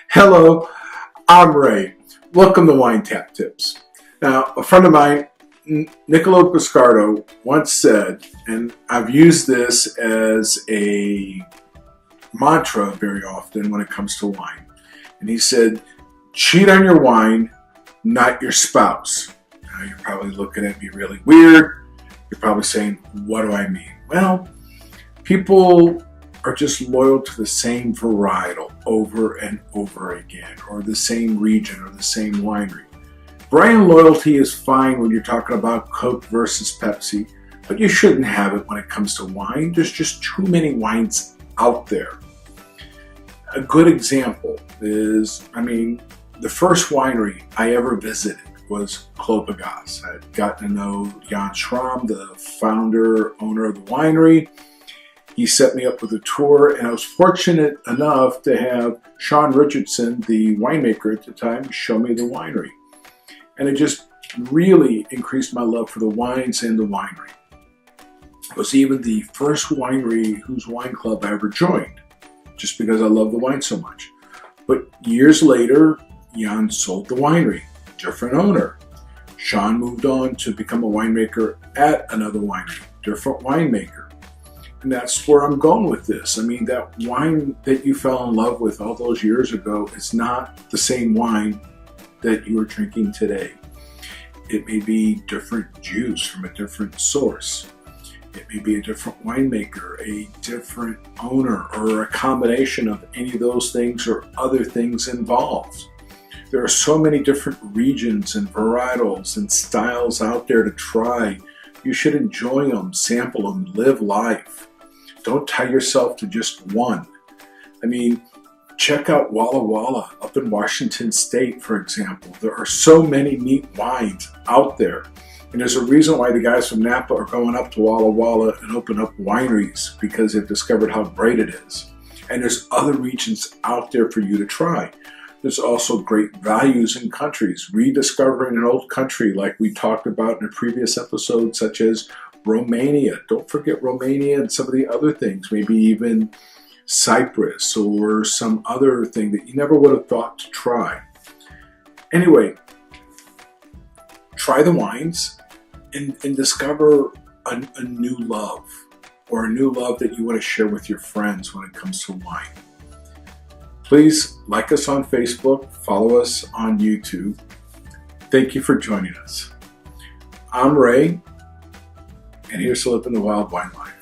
Hello, I'm Ray. Welcome to Wine Tap Tips. Now, a friend of mine, Niccolo Piscardo, once said, and I've used this as a mantra very often when it comes to wine, and he said, cheat on your wine, not your spouse. Now, you're probably looking at me really weird. You're probably saying, what do I mean? Well, people are just loyal to the same varietal over and over again, or the same region, or the same winery. Brand loyalty is fine when you're talking about Coke versus Pepsi, but you shouldn't have it when it comes to wine. There's just too many wines out there. A good example is, the first winery I ever visited was Clopagas. I'd gotten to know Jan Schramm, the founder, owner of the winery. He set me up with a tour, and I was fortunate enough to have Sean Richardson, the winemaker at the time, show me the winery. And it just really increased my love for the wines and the winery. It was even the first winery whose wine club I ever joined, just because I love the wine so much. But years later, Jan sold the winery, different owner. Sean moved on to become a winemaker at another winery, different winemaker. And that's where I'm going with this. That wine that you fell in love with all those years ago is not the same wine that you are drinking today. It may be different juice from a different source. It may be a different winemaker, a different owner, or a combination of any of those things or other things involved. There are so many different regions and varietals and styles out there to try. You should enjoy them, sample them, live life. Don't tie yourself to just one. Check out Walla Walla up in Washington State, for example. There are so many neat wines out there. And there's a reason why the guys from Napa are going up to Walla Walla and open up wineries, because they've discovered how great it is. And there's other regions out there for you to try. There's also great values in countries. Rediscovering an old country like we talked about in a previous episode, such as Romania. Don't forget Romania and some of the other things, maybe even Cyprus or some other thing that you never would have thought to try. Anyway, try the wines and discover a new love, or a new love that you want to share with your friends when it comes to wine. Please like us on Facebook, follow us on YouTube. Thank you for joining us. I'm Ray, and here's to living the wild wine life.